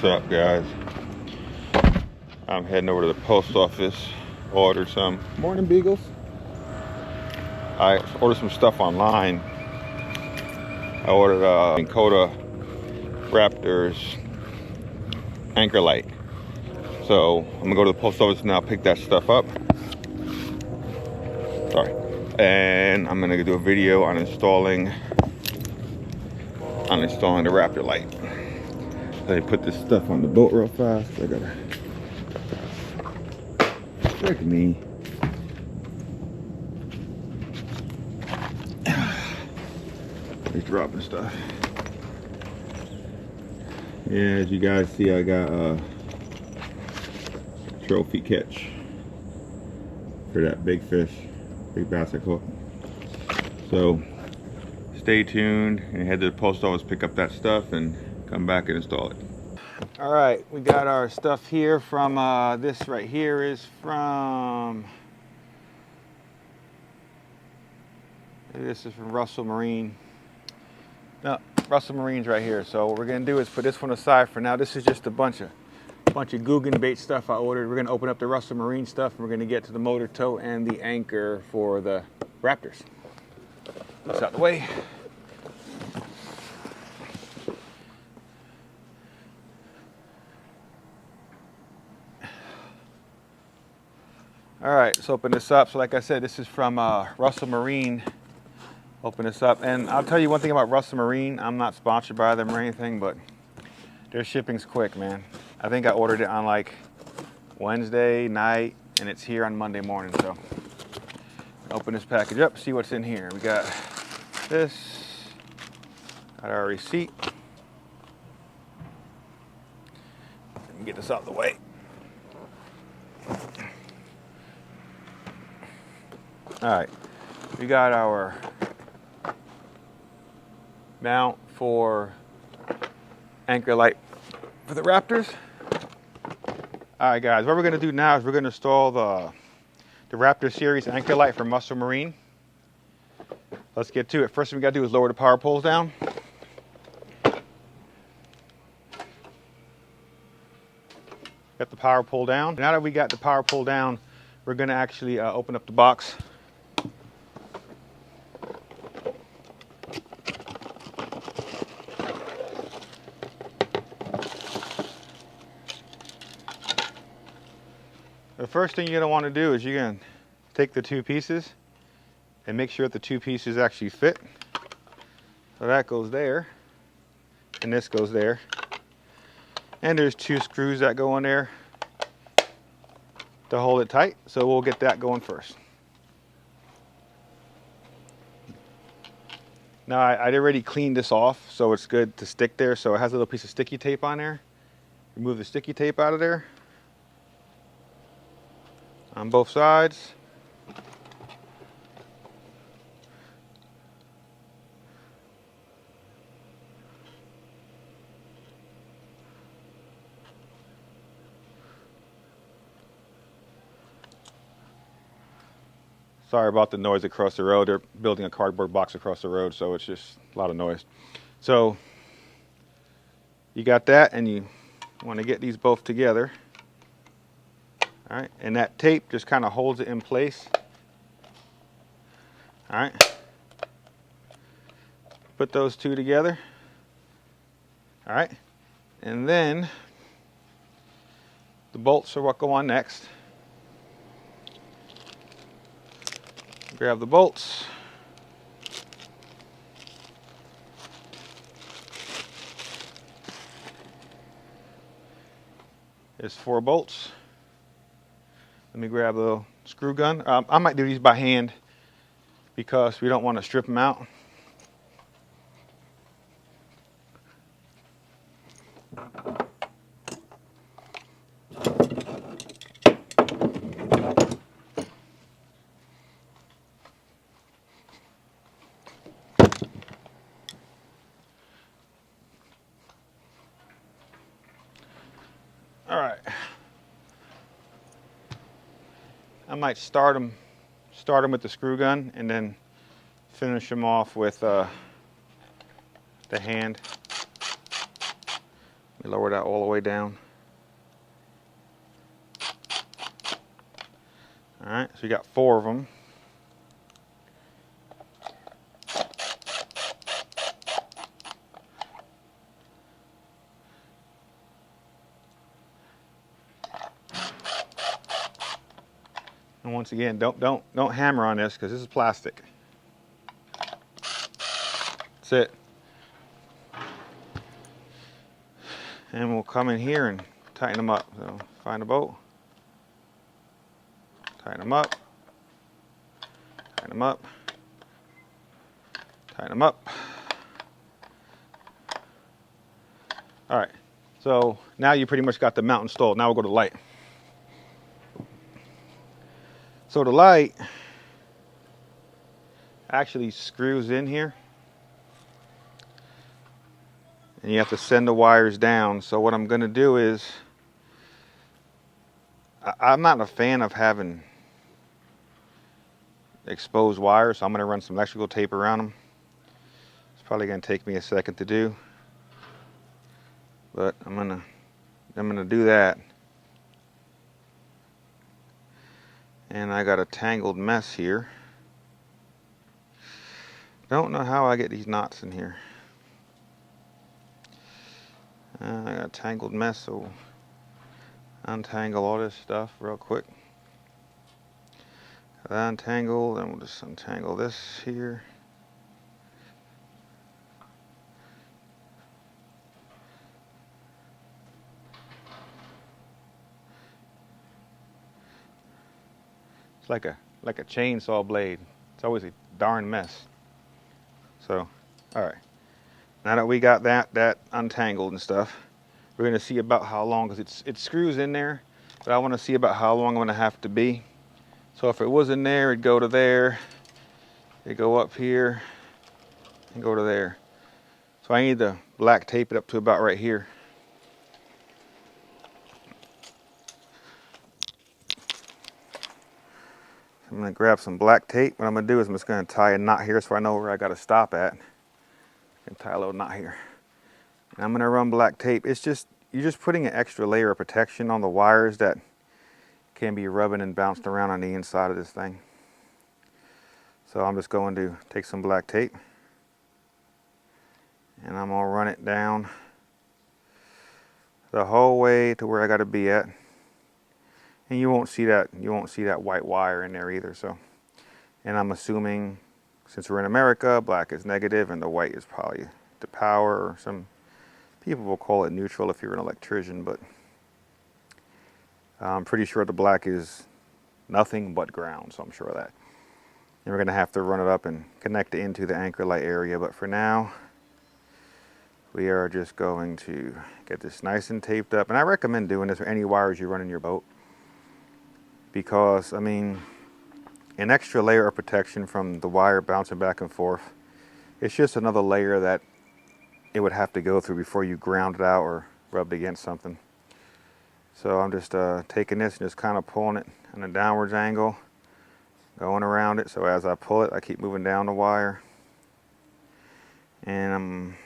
What's up, guys? I'm heading over to the post office, order some morning beagles. I ordered some stuff online. I ordered Minn Kota Raptor's anchor light. So I'm gonna go to the post office now, pick that stuff up. Sorry. And I'm gonna do a video on installing the Raptor light. Let me put this stuff on the boat real fast. I gotta trick me. He's dropping stuff. Yeah, as you guys see, I got a trophy catch for that big fish, big bass I caught. So stay tuned and head to the post office, pick up that stuff, and come back and install it. All right, we got our stuff here from this right here is from Russell Marine. No, Russell Marine's right here. So what we're gonna do is put this one aside for now. This is just a bunch of Guggen bait stuff I ordered. We're gonna open up the Russell Marine stuff, and we're gonna get to the motor tow and the anchor for the Raptors. That's out of the way. All right, let's open this up. So like I said, this is from Russell Marine. Open this up, and I'll tell you one thing about Russell Marine. I'm not sponsored by them or anything, but their shipping's quick, man. I think I ordered it on like Wednesday night, and it's here on Monday morning. So open this package up, see what's in here. We got this, got our receipt. Let me get this out of the way. All right, we got our mount for anchor light for the Raptors. All right, guys, what we're gonna do now is we're gonna install the Raptor series anchor light from Russell Marine. Let's get to it. First thing we gotta do is lower the power poles down. Got the power pole down. Now that we got the power pole down, we're gonna actually open up the box. The first thing you're gonna want to do is you're gonna take the two pieces and make sure that the two pieces actually fit. So that goes there, and this goes there. And there's two screws that go in there to hold it tight. So we'll get that going first. Now I'd already cleaned this off, so it's good to stick there. So it has a little piece of sticky tape on there. Remove the sticky tape out of there. On both sides. Sorry about the noise across the road. They're building a cardboard box across the road, so it's just a lot of noise. So you got that, and you want to get these both together. All right, and that tape just kind of holds it in place. All right, put those two together. All right, and then the bolts are what go on next. Grab the bolts. There's 4 bolts. Let me grab a screw gun. I might do these by hand because we don't want to strip them out. All right. I might start them with the screw gun and then finish them off with the hand. Let me lower that all the way down. All right, so you got 4 of them. And once again, don't hammer on this because this is plastic. That's it. And we'll come in here and tighten them up. So find a bolt, tighten them up, tighten them up, tighten them up. All right, so now you pretty much got the mount installed. Now we'll go to light. So the light actually screws in here. And you have to send the wires down. So what I'm going to do is, I'm not a fan of having exposed wires, so I'm going to run some electrical tape around them. It's probably going to take me a second to do, but I'm gonna do that. And I got a tangled mess here. Don't know how I get these knots in here. I got a tangled mess, so untangle all this stuff real quick. Got that untangled, and we'll just untangle this here. It's like a chainsaw blade. It's always a darn mess. So, all right. Now that we got that untangled and stuff, we're going to see about how long, because it screws in there, but I want to see about how long I'm going to have to be. So if it was in there, it'd go to there, it'd go up here, and go to there. So I need to black tape it up to about right here. I'm going to grab some black tape. What I'm going to do is I'm just going to tie a knot here so I know where I got to stop at. And tie a little knot here. And I'm going to run black tape. It's just, you're just putting an extra layer of protection on the wires that can be rubbing and bounced around on the inside of this thing. So I'm just going to take some black tape and I'm going to run it down the whole way to where I got to be at. And you won't see that white wire in there either. So, and I'm assuming, since we're in America, black is negative and the white is probably the power, or some people will call it neutral if you're an electrician, but I'm pretty sure the black is nothing but ground, so I'm sure of that. And we're going to have to run it up and connect it into the anchor light area, but for now, we are just going to get this nice and taped up. And I recommend doing this for any wires you run in your boat, because, I mean, an extra layer of protection from the wire bouncing back and forth, it's just another layer that it would have to go through before you ground it out or rubbed against something. So I'm just taking this and just kind of pulling it in a downwards angle, going around it. So as I pull it, I keep moving down the wire. And I'm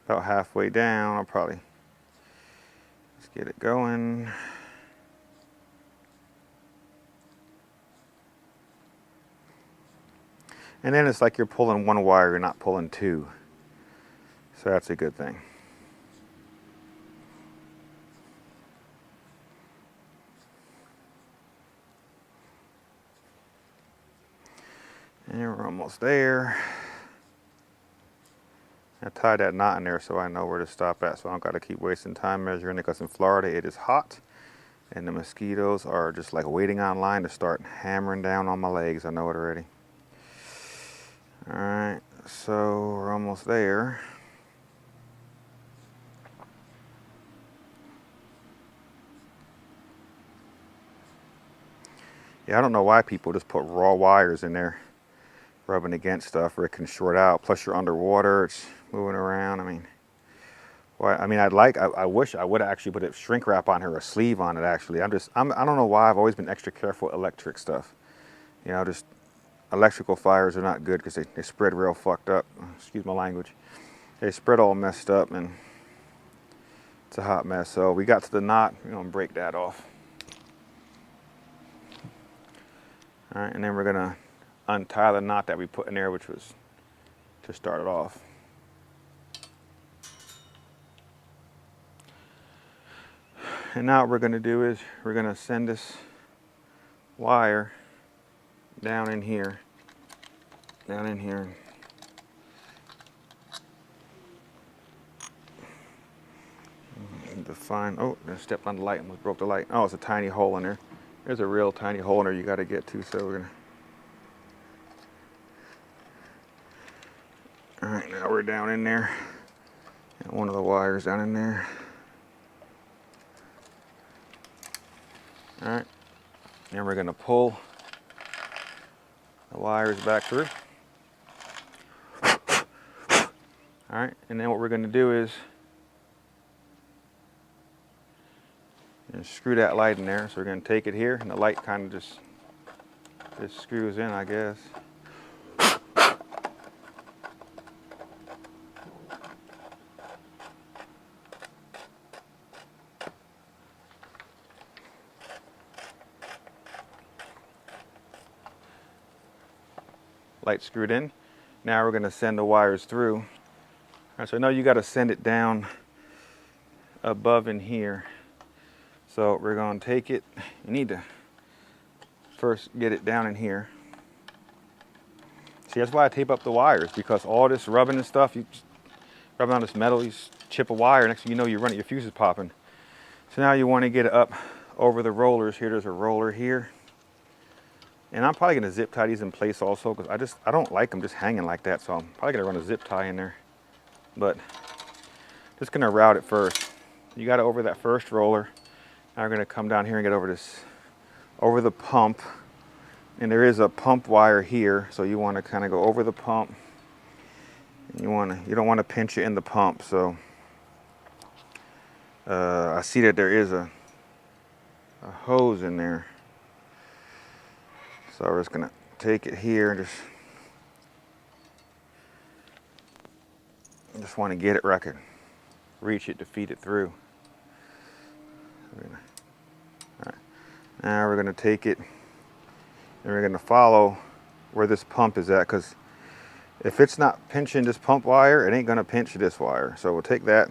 about halfway down. I'll probably just get it going. And then it's like you're pulling one wire, you're not pulling two. So that's a good thing. And we're almost there. I tied that knot in there so I know where to stop at, so I don't got to keep wasting time measuring it, because in Florida it is hot and the mosquitoes are just like waiting online to start hammering down on my legs. I know it already. All right, so we're almost there. Yeah, I don't know why people just put raw wires in there rubbing against stuff, or it can short out. Plus you're underwater, it's moving around. I mean, well, I mean, I wish I would have actually put a shrink wrap on here, or a sleeve on it actually. I don't know why I've always been extra careful with electric stuff. You know, just electrical fires are not good because they spread real fucked up. Excuse my language. They spread all messed up, and It's a hot mess. So we got to the knot, we're gonna break that off. All right, and then we're gonna untie the knot that we put in there, which was to start it off. And now what we're gonna do is we're gonna send this wire down in here. Down in here. Define. Oh, I stepped on the light and broke the light. Oh, it's a tiny hole in there. There's a real tiny hole in there you got to get to. So we're gonna. All right, now we're down in there. Got one of the wires down in there. All right, and we're gonna pull the wires back through. All right, and then what we're gonna do is screw that light in there. So we're gonna take it here, and the light kind of just screws in, I guess. Light screwed in. Now we're gonna send the wires through. All right, so I know you gotta send it down above in here. So we're gonna take it, you need to first get it down in here. See, that's why I tape up the wires, because all this rubbing and stuff, you just rubbing on this metal, you chip a wire, next thing you know you're running, your fuse is popping. So now you wanna get it up over the rollers here. There's a roller here. And I'm probably gonna zip tie these in place also, because I don't like them just hanging like that. So I'm probably gonna run a zip tie in there. But just gonna route it first. You got it over that first roller. Now we're gonna come down here and get over the pump. And there is a pump wire here, so you wanna kinda go over the pump. And you don't wanna pinch it in the pump. So I see that there is a hose in there. So we're just gonna take it here and just want to get it where I can reach it to feed it through. All right. Now we're gonna take it and we're gonna follow where this pump is at, because if it's not pinching this pump wire, it ain't gonna pinch this wire. So we'll take that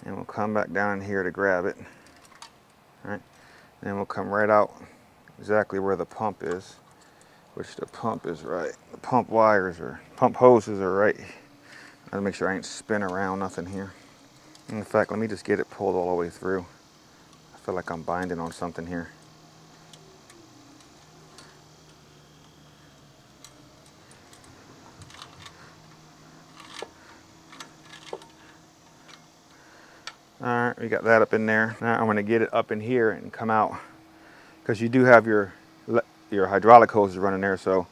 and we'll come back down in here to grab it. All right. And we'll come right out exactly where the pump is, which the pump is right. The pump hoses are right. I gotta make sure I ain't spin around nothing here. In fact, let me just get it pulled all the way through. I feel like I'm binding on something here. All right, we got that up in there. Now I'm gonna get it up in here and come out, because you do have your hydraulic hoses running there. So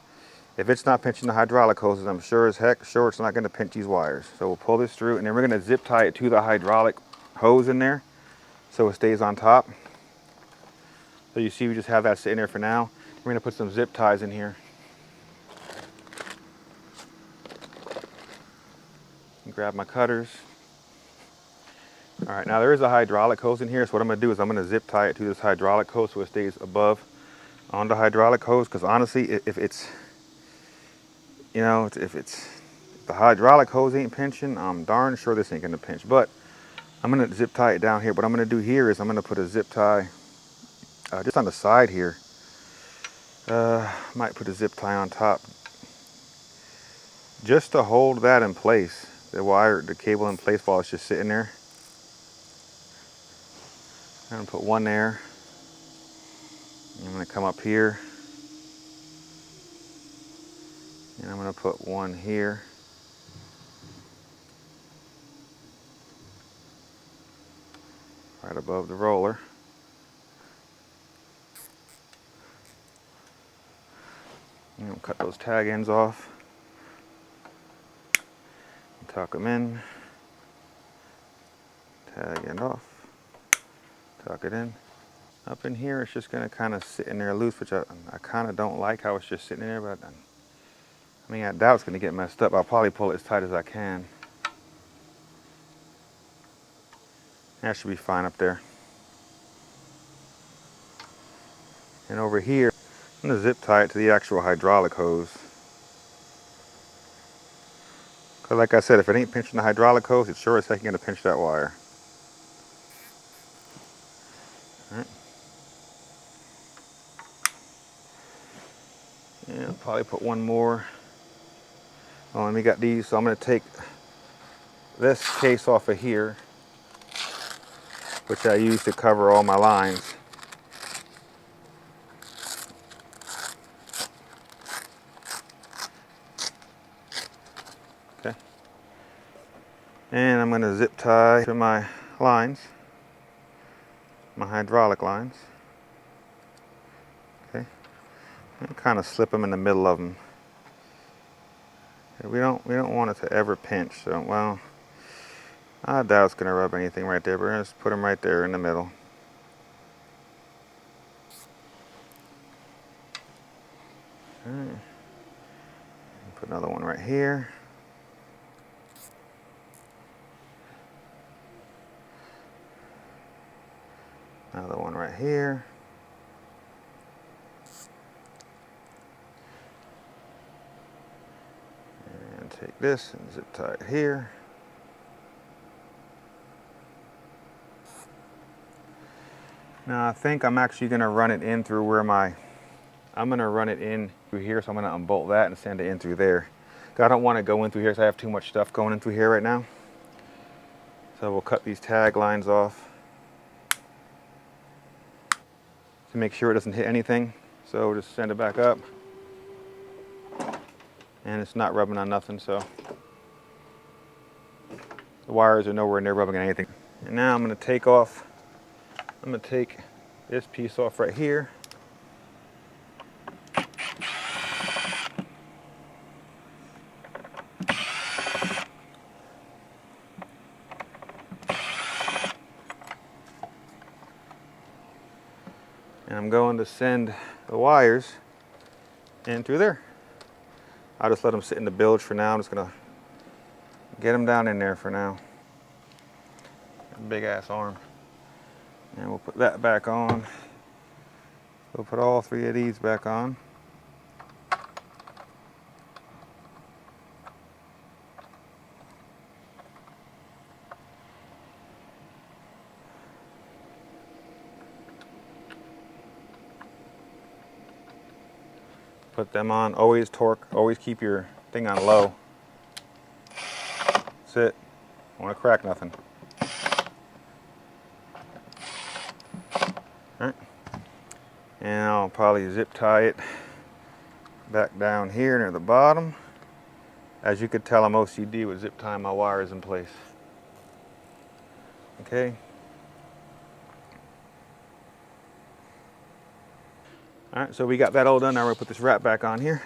if it's not pinching the hydraulic hoses, I'm sure as heck it's not gonna pinch these wires. So we'll pull this through, and then we're gonna zip tie it to the hydraulic hose in there so it stays on top. So you see we just have that sitting there for now. We're gonna put some zip ties in here. Grab my cutters. All right, now there is a hydraulic hose in here, so what I'm gonna do is I'm gonna zip tie it to this hydraulic hose so it stays above on the hydraulic hose, because honestly, if the hydraulic hose ain't pinching, I'm darn sure this ain't gonna pinch. But I'm gonna zip tie it down here. What I'm gonna do here is I'm gonna put a zip tie just on the side here. Might put a zip tie on top just to hold that in place. The cable in place while it's just sitting there. I'm gonna put one there. I'm gonna come up here. And I'm gonna put one here. Right above the roller. I'm gonna cut those tag ends off. Tuck them in. Tag end off. Tuck it in. Up in here, it's just gonna kind of sit in there loose, which I kind of don't like how it's just sitting in there, but I mean, I doubt it's gonna get messed up. I'll probably pull it as tight as I can. That should be fine up there. And over here, I'm gonna zip tie it to the actual hydraulic hose. Cause like I said, if it ain't pinching the hydraulic hose, it's sure as heck gonna pinch that wire. All right. Yeah, I'll probably put one more. Oh, and we got these, so I'm gonna take this case off of here, which I use to cover all my lines. Okay. And I'm gonna zip tie to my lines, my hydraulic lines. Okay. And kind of slip them in the middle of them. We don't want it to ever pinch. So, well, I doubt it's gonna rub anything right there, but we're gonna just put them right there in the middle. All right. Put another one right here. Another one right here. And take this and zip tie it here. Now I think I'm actually gonna run it in through where I'm gonna run it in through here, so I'm gonna unbolt that and send it in through there. I don't want to go in through here because I have too much stuff going in through here right now. So we'll cut these tag lines off to make sure it doesn't hit anything. So we'll just send it back up. And it's not rubbing on nothing, so the wires are nowhere near rubbing on anything. And now I'm gonna take this piece off right here. And I'm going to send the wires in through there. I'll just let them sit in the bilge for now. I'm just gonna get them down in there for now. Big ass arm. And we'll put that back on. We'll put all three of these back on. Put them on. Always torque. Always keep your thing on low. That's it. Don't want to crack nothing. Alright. And I'll probably zip tie it back down here near the bottom. As you could tell, I'm OCD with zip tying my wires in place. Okay. Alright, so we got that all done. Now we're gonna put this wrap back on here.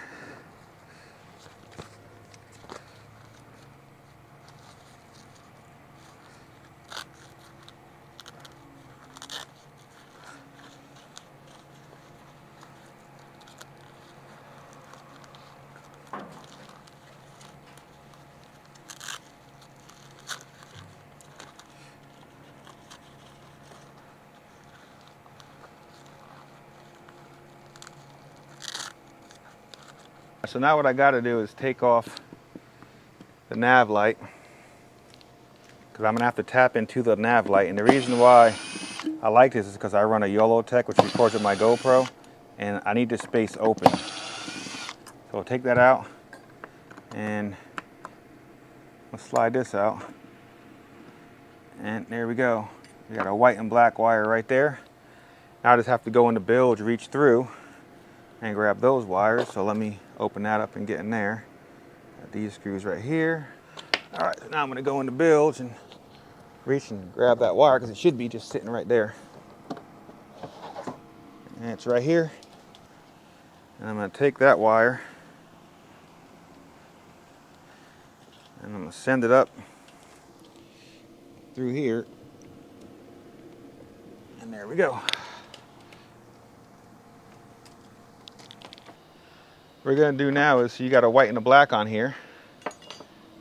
So now what I got to do is take off the nav light, because I'm going to have to tap into the nav light. And the reason why I like this is because I run a YOLO Tech, which records with my GoPro, and I need the space open. So I'll take that out, and we'll slide this out. And there we go. We got a white and black wire right there. Now I just have to go in the bilge, reach through, and grab those wires. So let me open that up and get in there. Got these screws right here. All right, so now I'm gonna go in the bilge and reach and grab that wire, because it should be just sitting right there. And it's right here. And I'm gonna take that wire and I'm gonna send it up through here. And there we go. What we're gonna do now is, you got a white and a black on here.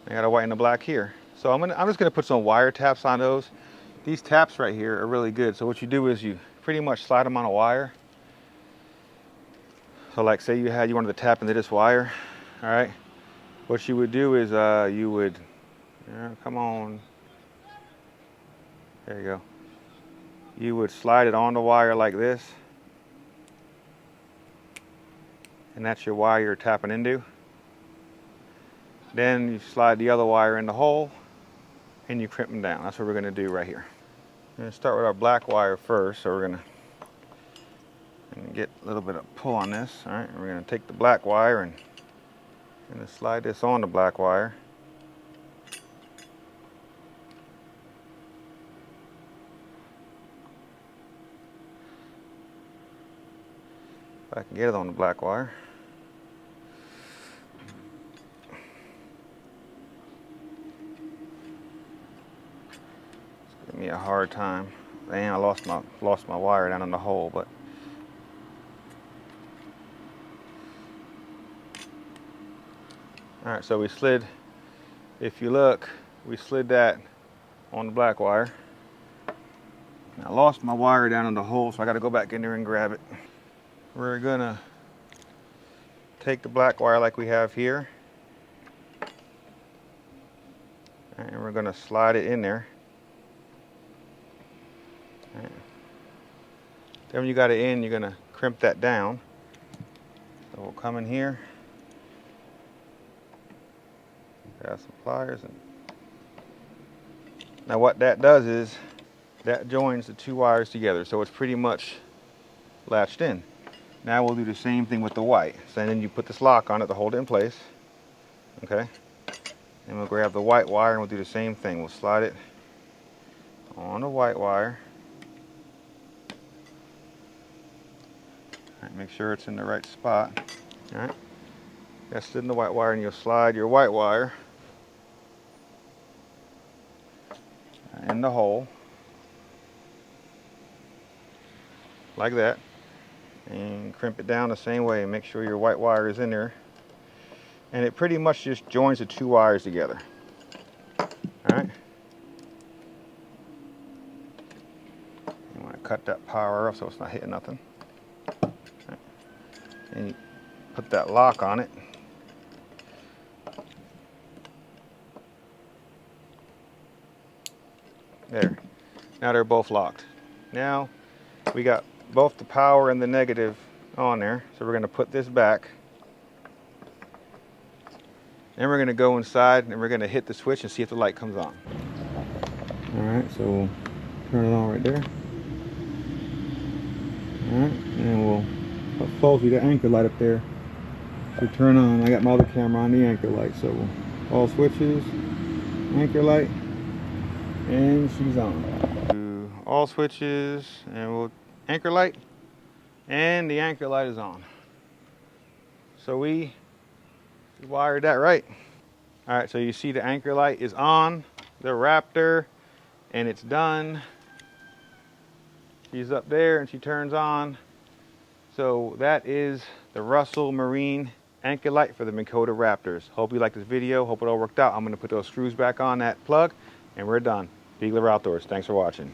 I got a white and a black here. So I'm just gonna put some wire taps on those. These taps right here are really good. So what you do is you pretty much slide them on a wire. So like say you wanted to tap into this wire, all right? What you would do is you would, come on. There you go. You would slide it on the wire like this. And that's your wire you're tapping into. Then you slide the other wire in the hole and you crimp them down. That's what we're gonna do right here. We're gonna start with our black wire first. So we're gonna get a little bit of pull on this. All right, we're gonna take the black wire and gonna slide this on the black wire. If I can get it on the black wire. It's giving me a hard time. And I lost my wire down in the hole, but all right, so we slid, if you look, we slid that on the black wire. I lost my wire down in the hole, so I got to go back in there and grab it. We're gonna take the black wire like we have here, and we're gonna slide it in there. Right. Then when you got it in, you're gonna crimp that down. So we'll come in here. Got some pliers. Now what that does is that joins the two wires together, so it's pretty much latched in. Now we'll do the same thing with the white. So then you put this lock on it to hold it in place. Okay. And we'll grab the white wire and we'll do the same thing. We'll slide it on the white wire. All right, make sure it's in the right spot. All right. That's in the white wire, and you'll slide your white wire in the hole like that, and crimp it down the same way and make sure your white wire is in there, and it pretty much just joins the two wires together. All right, you want to cut that power off so it's not hitting nothing. Right. And you put that lock on it. There. Now they're both locked. Now we got both the power and the negative on there. So we're going to put this back. Then we're going to go inside and we're going to hit the switch and see if the light comes on. Alright, so we'll turn it on right there. Alright, and we'll falsely the anchor light up there. So turn on. I got my other camera on the anchor light. So all switches, anchor light. And she's on. All switches, and we'll anchor light, and the anchor light is on. So we wired that right. All right, so you see the anchor light is on the Raptor, and it's done. She's up there and she turns on. So that is the Russell Marine anchor light for the Minn Kota Raptors. Hope you liked this video. Hope it all worked out. I'm going to put those screws back on that plug, and we're done. Beagler Outdoors. Thanks for watching.